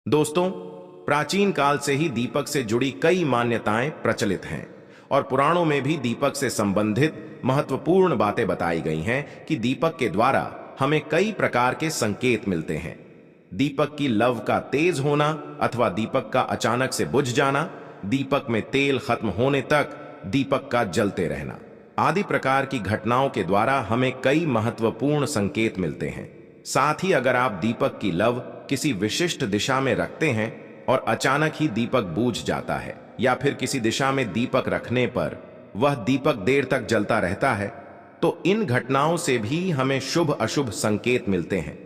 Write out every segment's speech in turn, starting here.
दोस्तों, प्राचीन काल से ही दीपक से जुड़ी कई मान्यताएं प्रचलित हैं और पुराणों में भी दीपक से संबंधित महत्वपूर्ण बातें बताई गई हैं कि दीपक के द्वारा हमें कई प्रकार के संकेत मिलते हैं। दीपक की लव का तेज होना अथवा दीपक का अचानक से बुझ जाना, दीपक में तेल खत्म होने तक दीपक का जलते रहना आदि प्रकार की घटनाओं के द्वारा हमें कई महत्वपूर्ण संकेत मिलते हैं। साथ ही अगर आप दीपक की लव किसी विशिष्ट दिशा में रखते हैं और अचानक ही दीपक बूझ जाता है या फिर किसी दिशा में दीपक रखने पर वह दीपक देर तक जलता रहता है, तो इन घटनाओं से भी हमें शुभ अशुभ संकेत मिलते हैं।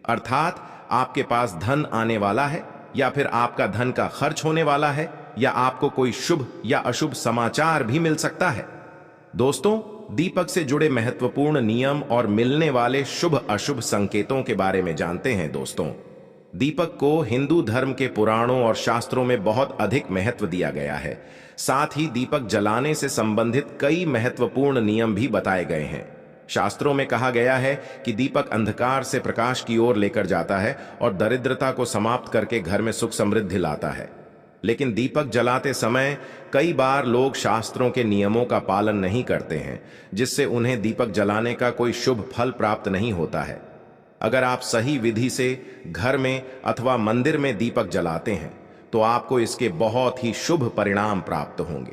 अर्थात आपके पास धन आने वाला है या फिर आपका धन का खर्च होने वाला है या आपको कोई शुभ या अशुभ समाचार भी मिल सकता है। दोस्तों, दीपक से जुड़े महत्वपूर्ण नियम और मिलने वाले शुभ अशुभ संकेतों के बारे में जानते हैं। दोस्तों, दीपक को हिंदू धर्म के पुराणों और शास्त्रों में बहुत अधिक महत्व दिया गया है। साथ ही दीपक जलाने से संबंधित कई महत्वपूर्ण नियम भी बताए गए हैं। शास्त्रों में कहा गया है कि दीपक अंधकार से प्रकाश की ओर लेकर जाता है और दरिद्रता को समाप्त करके घर में सुख समृद्धि लाता है। लेकिन दीपक जलाते समय कई बार लोग शास्त्रों के नियमों का पालन नहीं करते हैं, जिससे उन्हें दीपक जलाने का कोई शुभ फल प्राप्त नहीं होता है। अगर आप सही विधि से घर में अथवा मंदिर में दीपक जलाते हैं तो आपको इसके बहुत ही शुभ परिणाम प्राप्त होंगे।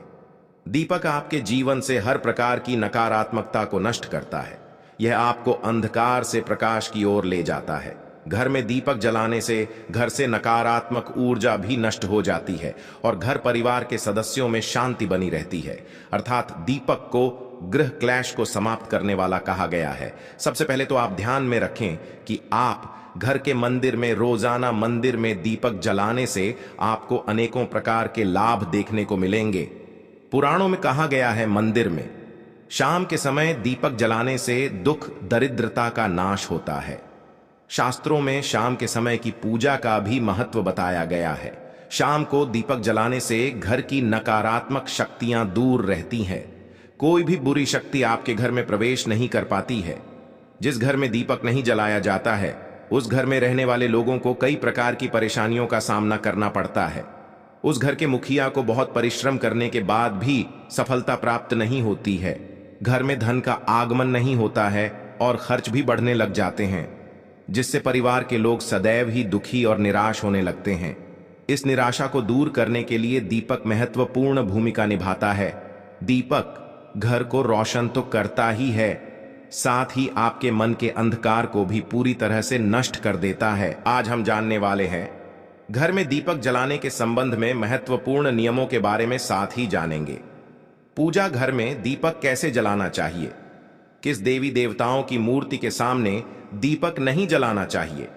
दीपक आपके जीवन से हर प्रकार की नकारात्मकता को नष्ट करता है। यह आपको अंधकार से प्रकाश की ओर ले जाता है। घर में दीपक जलाने से घर से नकारात्मक ऊर्जा भी नष्ट हो जाती है और घर परिवार के सदस्यों में शांति बनी रहती है। अर्थात दीपक को ग्रह क्लेश को समाप्त करने वाला कहा गया है। सबसे पहले तो आप ध्यान में रखें कि आप घर के मंदिर में रोजाना मंदिर में दीपक जलाने से आपको अनेकों प्रकार के लाभ देखने को मिलेंगे। पुराणों में कहा गया है, मंदिर में शाम के समय दीपक जलाने से दुख दरिद्रता का नाश होता है। शास्त्रों में शाम के समय की पूजा का भी महत्व बताया गया है। शाम को दीपक जलाने से घर की नकारात्मक शक्तियां दूर रहती हैं। कोई भी बुरी शक्ति आपके घर में प्रवेश नहीं कर पाती है। जिस घर में दीपक नहीं जलाया जाता है उस घर में रहने वाले लोगों को कई प्रकार की परेशानियों का सामना करना पड़ता है। उस घर के मुखिया को बहुत परिश्रम करने के बाद भी सफलता प्राप्त नहीं होती है। घर में धन का आगमन नहीं होता है और खर्च भी बढ़ने लग जाते हैं, जिससे परिवार के लोग सदैव ही दुखी और निराश होने लगते हैं। इस निराशा को दूर करने के लिए दीपक महत्वपूर्ण भूमिका निभाता है। दीपक घर को रोशन तो करता ही है, साथ ही आपके मन के अंधकार को भी पूरी तरह से नष्ट कर देता है। आज हम जानने वाले हैं घर में दीपक जलाने के संबंध में महत्वपूर्ण नियमों के बारे में, साथ ही जानेंगे पूजा घर में दीपक कैसे जलाना चाहिए, किस देवी देवताओं की मूर्ति के सामने दीपक नहीं जलाना चाहिए,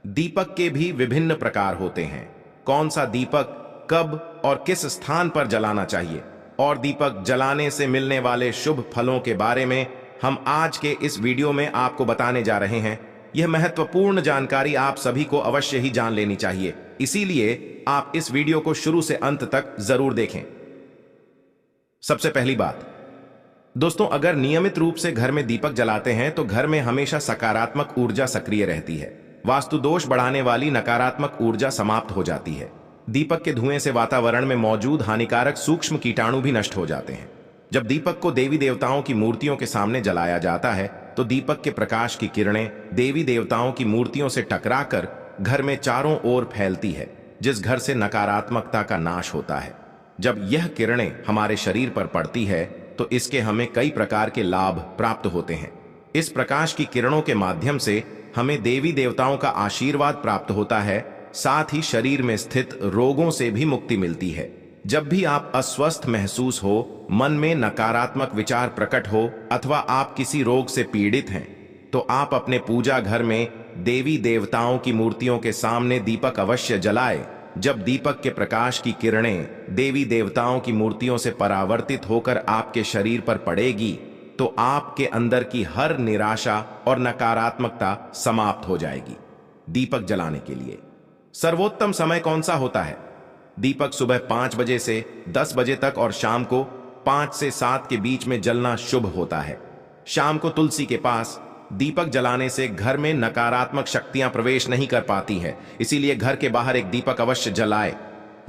दीपक के भी विभिन्न प्रकार होते हैं, कौन सा दीपक कब और किस स्थान पर जलाना चाहिए, और दीपक जलाने से मिलने वाले शुभ फलों के बारे में हम आज के इस वीडियो में आपको बताने जा रहे हैं। यह महत्वपूर्ण जानकारी आप सभी को अवश्य ही जान लेनी चाहिए, इसीलिए आप इस वीडियो को शुरू से अंत तक जरूर देखें। सबसे पहली बात दोस्तों, अगर नियमित रूप से घर में दीपक जलाते हैं तो घर में हमेशा सकारात्मक ऊर्जा सक्रिय रहती है। वास्तु दोष बढ़ाने वाली नकारात्मक ऊर्जा समाप्त हो जाती है। दीपक के धुएं से वातावरण में मौजूद हानिकारक सूक्ष्म कीटाणु भी नष्ट हो जाते हैं। जब दीपक को देवी देवताओं की मूर्तियों के सामने जलाया जाता है तो दीपक के प्रकाश की किरणें देवी देवताओं की मूर्तियों से टकराकर घर में चारों ओर फैलती है, जिस घर से नकारात्मकता का नाश होता है। जब यह किरणें हमारे शरीर पर पड़ती है तो इसके हमें कई प्रकार के लाभ प्राप्त होते हैं। इस प्रकाश की किरणों के माध्यम से हमें देवी देवताओं का आशीर्वाद प्राप्त होता है, साथ ही शरीर में स्थित रोगों से भी मुक्ति मिलती है। जब भी आप अस्वस्थ महसूस हो, मन में नकारात्मक विचार प्रकट हो अथवा आप किसी रोग से पीड़ित हैं, तो आप अपने पूजा घर में देवी देवताओं की मूर्तियों के सामने दीपक अवश्य जलाएं। जब दीपक के प्रकाश की किरणें देवी देवताओं की मूर्तियों से परावर्तित होकर आपके शरीर पर पड़ेगी तो आपके अंदर की हर निराशा और नकारात्मकता समाप्त हो जाएगी। दीपक जलाने के लिए सर्वोत्तम समय कौन सा होता है? दीपक सुबह 5 बजे से 10 बजे तक और शाम को 5 से 7 के बीच में जलना शुभ होता है। शाम को तुलसी के पास, दीपक जलाने से घर में नकारात्मक शक्तियां प्रवेश नहीं कर पाती है, इसीलिए घर के बाहर एक दीपक अवश्य जलाए।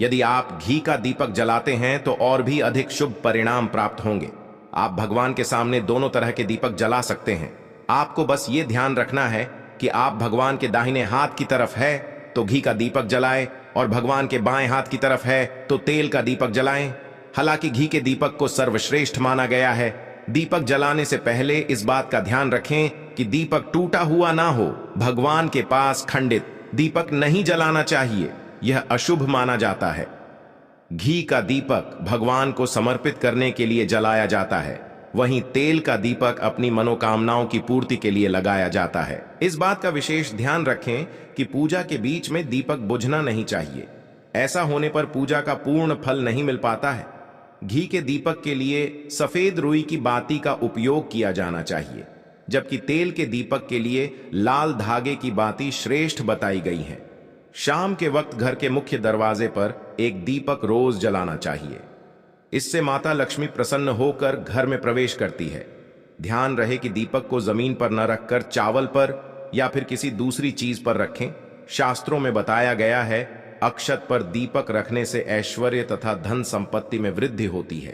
यदि आप घी का दीपक जलाते हैं तो और भी अधिक शुभ परिणाम प्राप्त होंगे। आप भगवान के सामने दोनों तरह के दीपक जला सकते हैं। आपको बस ये ध्यान रखना है कि आप भगवान के दाहिने हाथ की तरफ है तो घी का दीपक जलाएं और भगवान के बाएं हाथ की तरफ है तो तेल का दीपक जलाएं। हालांकि घी के दीपक को सर्वश्रेष्ठ माना गया है। दीपक जलाने से पहले इस बात का ध्यान रखें कि दीपक टूटा हुआ ना हो। भगवान के पास खंडित दीपक नहीं जलाना चाहिए, यह अशुभ माना जाता है। घी का दीपक भगवान को समर्पित करने के लिए जलाया जाता है, वहीं तेल का दीपक अपनी मनोकामनाओं की पूर्ति के लिए लगाया जाता है। इस बात का विशेष ध्यान रखें कि पूजा के बीच में दीपक बुझना नहीं चाहिए। ऐसा होने पर पूजा का पूर्ण फल नहीं मिल पाता है। घी के दीपक के लिए सफेद रुई की बाती का उपयोग किया जाना चाहिए, जबकि तेल के दीपक के लिए लाल धागे की बाती श्रेष्ठ बताई गई है। शाम के वक्त घर के मुख्य दरवाजे पर एक दीपक रोज जलाना चाहिए। इससे माता लक्ष्मी प्रसन्न होकर घर में प्रवेश करती है। ध्यान रहे कि दीपक को जमीन पर न रखकर चावल पर या फिर किसी दूसरी चीज पर रखें। शास्त्रों में बताया गया है, अक्षत पर दीपक रखने से ऐश्वर्य तथा धन संपत्ति में वृद्धि होती है।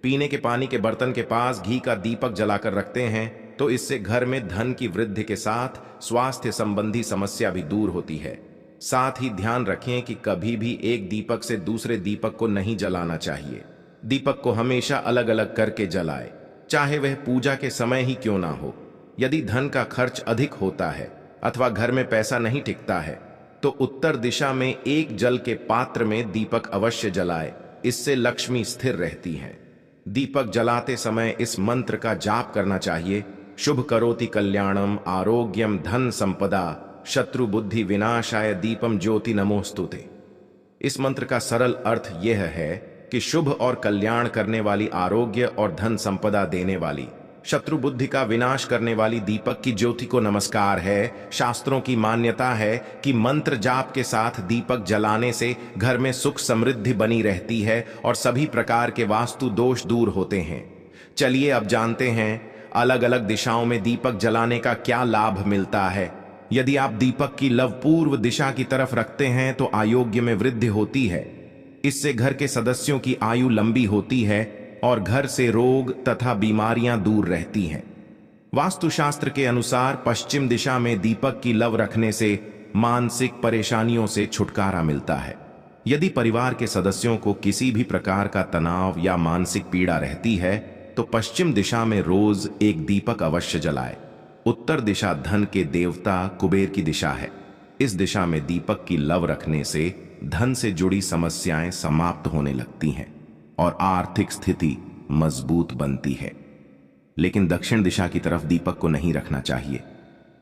पीने के पानी के बर्तन के पास घी का दीपक जलाकर रखते हैं तो इससे घर में धन की वृद्धि के साथ स्वास्थ्य संबंधी समस्या भी दूर होती है। साथ ही ध्यान रखें कि कभी भी एक दीपक से दूसरे दीपक को नहीं जलाना चाहिए। दीपक को हमेशा अलग अलग करके जलाए, चाहे वह पूजा के समय ही क्यों ना हो। यदि धन का खर्च अधिक होता है अथवा घर में पैसा नहीं टिकता है तो उत्तर दिशा में एक जल के पात्र में दीपक अवश्य जलाए, इससे लक्ष्मी स्थिर रहती है। दीपक जलाते समय इस मंत्र का जाप करना चाहिए, शुभ करोति कल्याणम आरोग्यम धन संपदा शत्रु बुद्धि विनाशाय दीपम ज्योति नमोस्तुते। इस मंत्र का सरल अर्थ यह है कि शुभ और कल्याण करने वाली, आरोग्य और धन संपदा देने वाली, शत्रु बुद्धि का विनाश करने वाली दीपक की ज्योति को नमस्कार है। शास्त्रों की मान्यता है कि मंत्र जाप के साथ दीपक जलाने से घर में सुख समृद्धि बनी रहती है और सभी प्रकार के वास्तु दोष दूर होते हैं। चलिए अब जानते हैं अलग अलग दिशाओं में दीपक जलाने का क्या लाभ मिलता है। यदि आप दीपक की लव पूर्व दिशा की तरफ रखते हैं तो आरोग्य में वृद्धि होती है। इससे घर के सदस्यों की आयु लंबी होती है और घर से रोग तथा बीमारियां दूर रहती हैं। वास्तुशास्त्र के अनुसार पश्चिम दिशा में दीपक की लव रखने से मानसिक परेशानियों से छुटकारा मिलता है। यदि परिवार के सदस्यों को किसी भी प्रकार का तनाव या मानसिक पीड़ा रहती है तो पश्चिम दिशा में रोज एक दीपक अवश्य जलाए। उत्तर दिशा धन के देवता कुबेर की दिशा है। इस दिशा में दीपक की लव रखने से धन से जुड़ी समस्याएं समाप्त होने लगती हैं और आर्थिक स्थिति मजबूत बनती है। लेकिन दक्षिण दिशा की तरफ दीपक को नहीं रखना चाहिए,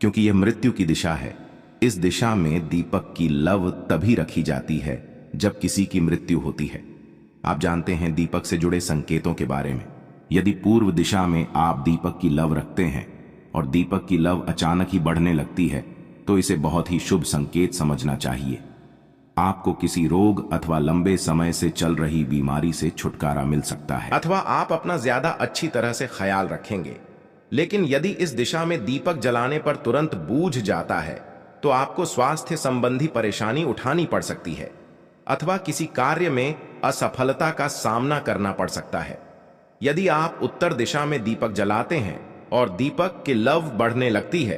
क्योंकि यह मृत्यु की दिशा है। इस दिशा में दीपक की लव तभी रखी जाती है जब किसी की मृत्यु होती है। आप जानते हैं दीपक से जुड़े संकेतों के बारे में। यदि पूर्व दिशा में आप दीपक की लव रखते हैं और दीपक की लव अचानक ही बढ़ने लगती है तो इसे बहुत ही शुभ संकेत समझना चाहिए। आपको किसी रोग अथवा लंबे समय से चल रही बीमारी से छुटकारा मिल सकता है, अथवा आप अपना ज्यादा अच्छी तरह से ख्याल रखेंगे। लेकिन यदि इस दिशा में दीपक जलाने पर तुरंत बूझ जाता है तो आपको स्वास्थ्य संबंधी परेशानी उठानी पड़ सकती है अथवा किसी कार्य में असफलता का सामना करना पड़ सकता है। यदि आप उत्तर दिशा में दीपक जलाते हैं और दीपक की लव बढ़ने लगती है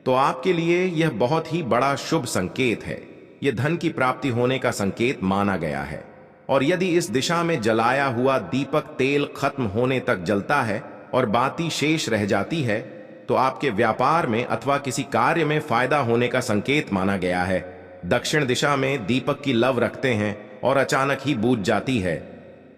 तो आपके लिए यह बहुत ही बड़ा शुभ संकेत है। यह धन की प्राप्ति होने का संकेत माना गया है। और यदि इस दिशा में जलाया हुआ दीपक तेल खत्म होने तक जलता है और बाती शेष रह जाती है तो आपके व्यापार में अथवा किसी कार्य में फायदा होने का संकेत माना गया है। दक्षिण दिशा में दीपक की लव रखते हैं और अचानक ही बूझ जाती है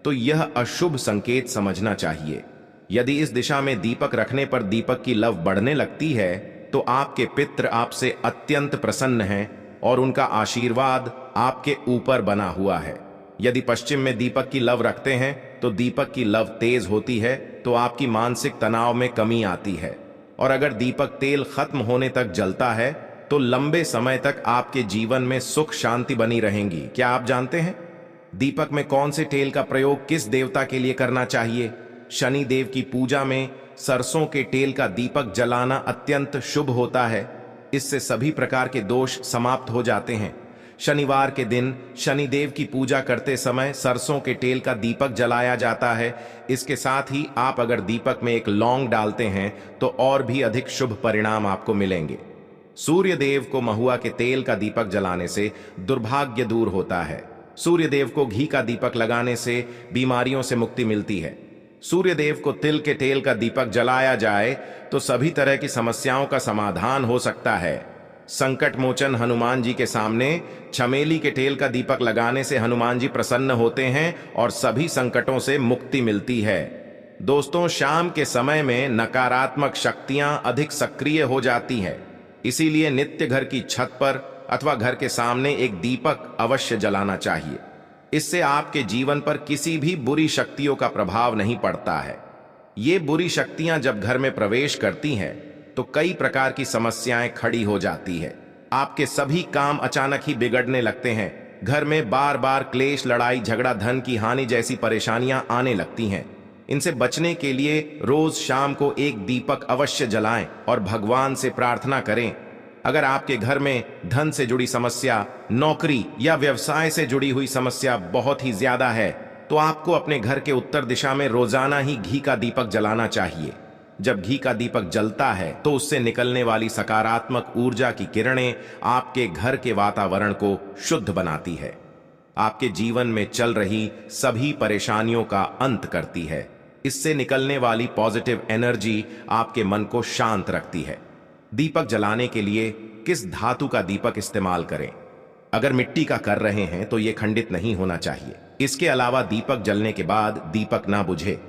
तो यह अशुभ संकेत समझना चाहिए। यदि इस दिशा में दीपक रखने पर दीपक की लव बढ़ने लगती है तो आपके पितृ आपसे अत्यंत प्रसन्न हैं और उनका आशीर्वाद आपके ऊपर बना हुआ है। यदि पश्चिम में दीपक की लव रखते हैं तो दीपक की लव तेज होती है तो आपकी मानसिक तनाव में कमी आती है। और अगर दीपक तेल खत्म होने तक जलता है तो लंबे समय तक आपके जीवन में सुख शांति बनी रहेंगी। क्या आप जानते हैं दीपक में कौन से तेल का प्रयोग किस देवता के लिए करना चाहिए? शनि देव की पूजा में सरसों के तेल का दीपक जलाना अत्यंत शुभ होता है। इससे सभी प्रकार के दोष समाप्त हो जाते हैं। शनिवार के दिन शनिदेव की पूजा करते समय सरसों के तेल का दीपक जलाया जाता है। इसके साथ ही आप अगर दीपक में एक लौंग डालते हैं तो और भी अधिक शुभ परिणाम आपको मिलेंगे। सूर्य देव को महुआ के तेल का दीपक जलाने से दुर्भाग्य दूर होता है। सूर्य देव को घी का दीपक लगाने से बीमारियों से मुक्ति मिलती है। सूर्य देव को तिल के तेल का दीपक जलाया जाए तो सभी तरह की समस्याओं का समाधान हो सकता है। संकट मोचन हनुमान जी के सामने चमेली के तेल का दीपक लगाने से हनुमान जी प्रसन्न होते हैं और सभी संकटों से मुक्ति मिलती है। दोस्तों, शाम के समय में नकारात्मक शक्तियां अधिक सक्रिय हो जाती हैं, इसीलिए नित्य घर की छत पर अथवा घर के सामने एक दीपक अवश्य जलाना चाहिए। इससे आपके जीवन पर किसी भी बुरी शक्तियों का प्रभाव नहीं पड़ता है। ये बुरी शक्तियां जब घर में प्रवेश करती हैं तो कई प्रकार की समस्याएं खड़ी हो जाती है। आपके सभी काम अचानक ही बिगड़ने लगते हैं। घर में बार बार क्लेश, लड़ाई झगड़ा, धन की हानि जैसी परेशानियां आने लगती हैं। इनसे बचने के लिए रोज शाम को एक दीपक अवश्य जलाएं और भगवान से प्रार्थना करें। अगर आपके घर में धन से जुड़ी समस्या, नौकरी या व्यवसाय से जुड़ी हुई समस्या बहुत ही ज्यादा है तो आपको अपने घर के उत्तर दिशा में रोजाना ही घी का दीपक जलाना चाहिए। जब घी का दीपक जलता है तो उससे निकलने वाली सकारात्मक ऊर्जा की किरणें आपके घर के वातावरण को शुद्ध बनाती है, आपके जीवन में चल रही सभी परेशानियों का अंत करती है। इससे निकलने वाली पॉजिटिव एनर्जी आपके मन को शांत रखती है। दीपक जलाने के लिए किस धातु का दीपक इस्तेमाल करें? अगर मिट्टी का कर रहे हैं तो यह खंडित नहीं होना चाहिए। इसके अलावा दीपक जलने के बाद दीपक ना बुझे,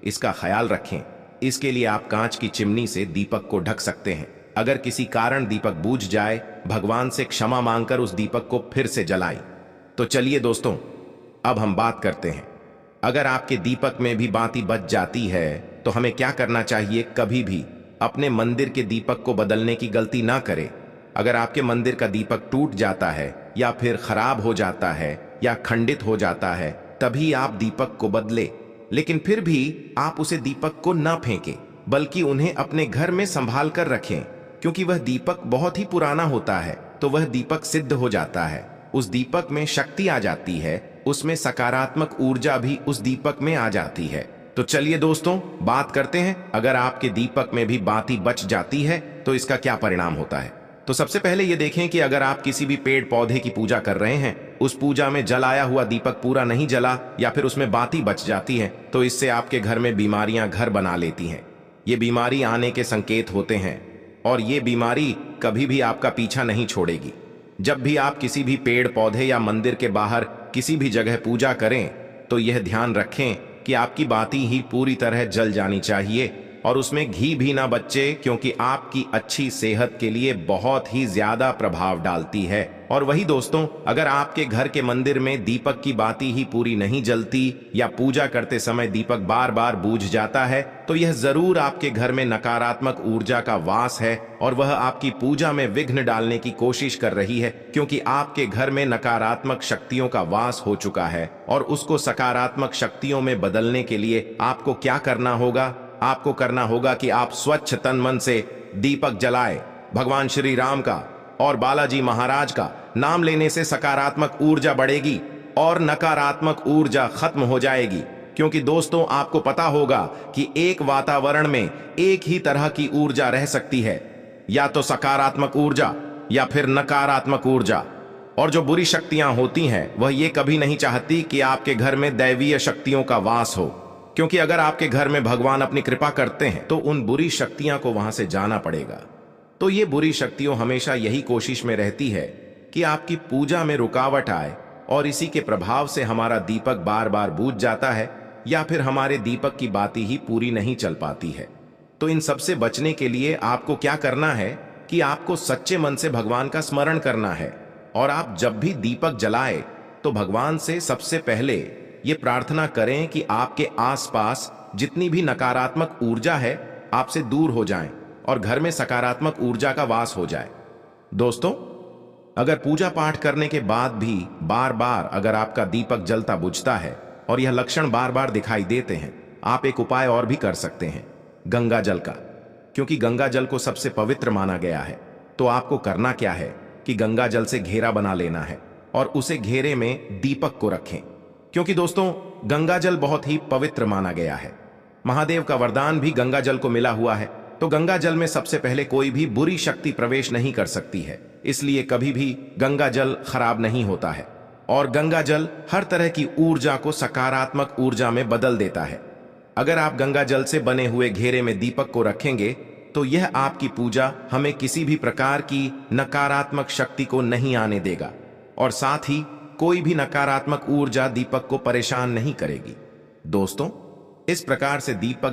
इसका ख्याल रखें। इसके लिए आप कांच की चिमनी से दीपक को ढक सकते हैं। अगर किसी कारण दीपक बूझ जाए, भगवान से क्षमा मांगकर उस दीपक को फिर से जलाएं। तो चलिए दोस्तों, अब हम बात करते हैं। अगर आपके दीपक में भी बाती बच जाती है तो हमें क्या करना चाहिए? कभी भी अपने मंदिर के दीपक को बदलने की गलती ना करें। अगर आपके मंदिर का दीपक टूट जाता है या फिर खराब हो जाता है या खंडित हो जाता है, तभी आप दीपक को बदले। लेकिन फिर भी आप उसे दीपक को ना फेंकें, बल्कि उन्हें अपने घर में संभाल कर रखें, क्योंकि वह दीपक बहुत ही पुराना होता है तो वह दीपक सिद्ध हो जाता है। उस दीपक में शक्ति आ जाती है, उसमें सकारात्मक ऊर्जा भी उस दीपक में आ जाती है। तो चलिए दोस्तों, बात करते हैं अगर आपके दीपक में भी बाती बच जाती है तो इसका क्या परिणाम होता है। तो सबसे पहले ये देखें कि अगर आप किसी भी पेड़ पौधे की पूजा कर रहे हैं, उस पूजा में जलाया हुआ दीपक पूरा नहीं जला या फिर उसमें बाती बच जाती है तो इससे आपके घर में बीमारियां घर बना लेती हैं। ये बीमारी आने के संकेत होते हैं और ये बीमारी कभी भी आपका पीछा नहीं छोड़ेगी। जब भी आप किसी भी पेड़ पौधे या मंदिर के बाहर किसी भी जगह पूजा करें तो यह ध्यान रखें कि आपकी बाती ही पूरी तरह जल जानी चाहिए और उसमें घी भी ना बचे, क्योंकि आपकी अच्छी सेहत के लिए बहुत ही ज्यादा प्रभाव डालती है। और वही दोस्तों, अगर आपके घर के मंदिर में दीपक की बाती ही पूरी नहीं जलती या पूजा करते समय दीपक बार बार बूझ जाता है तो यह जरूर आपके घर में नकारात्मक ऊर्जा का वास है और वह आपकी पूजा में विघ्न डालने की कोशिश कर रही है, क्योंकि आपके घर में नकारात्मक शक्तियों का वास हो चुका है। और उसको सकारात्मक शक्तियों में बदलने के लिए आपको क्या करना होगा? आपको करना होगा कि आप स्वच्छ तन मन से दीपक जलाएं। भगवान श्री राम का और बालाजी महाराज का नाम लेने से सकारात्मक ऊर्जा बढ़ेगी और नकारात्मक ऊर्जा खत्म हो जाएगी। क्योंकि दोस्तों, आपको पता होगा कि एक वातावरण में एक ही तरह की ऊर्जा रह सकती है, या तो सकारात्मक ऊर्जा या फिर नकारात्मक ऊर्जा। और जो बुरी शक्तियां होती हैं वह ये कभी नहीं चाहती कि आपके घर में दैवीय शक्तियों का वास हो, क्योंकि अगर आपके घर में भगवान अपनी कृपा करते हैं तो उन बुरी शक्तियां को वहां से जाना पड़ेगा। तो ये बुरी शक्तियों हमेशा यही कोशिश में रहती है कि आपकी पूजा में रुकावट आए और इसी के प्रभाव से हमारा दीपक बार बार बुझ जाता है या फिर हमारे दीपक की बाती ही पूरी नहीं चल पाती है। तो इन सब से बचने के लिए आपको क्या करना है कि आपको सच्चे मन से भगवान का स्मरण करना है। और आप जब भी दीपक जलाए तो भगवान से सबसे पहले ये प्रार्थना करें कि आपके आसपास जितनी भी नकारात्मक ऊर्जा है आपसे दूर हो जाएं और घर में सकारात्मक ऊर्जा का वास हो जाए। दोस्तों, अगर पूजा पाठ करने के बाद भी बार बार अगर आपका दीपक जलता बुझता है और यह लक्षण बार बार दिखाई देते हैं, आप एक उपाय और भी कर सकते हैं। गंगा जल का, क्योंकि गंगा जल को सबसे पवित्र माना गया है। तो आपको करना क्या है कि गंगा जल से घेरा बना लेना है और उसे घेरे में दीपक को रखें, क्योंकि दोस्तों गंगा जल बहुत ही पवित्र माना गया है। महादेव का वरदान भी गंगा जल को मिला हुआ है। तो गंगा जल में सबसे पहले कोई भी बुरी शक्ति प्रवेश नहीं कर सकती है, इसलिए कभी भी गंगा जल खराब नहीं होता है। और गंगा जल हर तरह की ऊर्जा को सकारात्मक ऊर्जा में बदल देता है। अगर आप गंगा जल से बने हुए घेरे में दीपक को रखेंगे तो यह आपकी पूजा हमें किसी भी प्रकार की नकारात्मक शक्ति को नहीं आने देगा, और साथ ही कोई भी नकारात्मक ऊर्जा दीपक को परेशान नहीं करेगी। दोस्तों, इस प्रकार से दीपक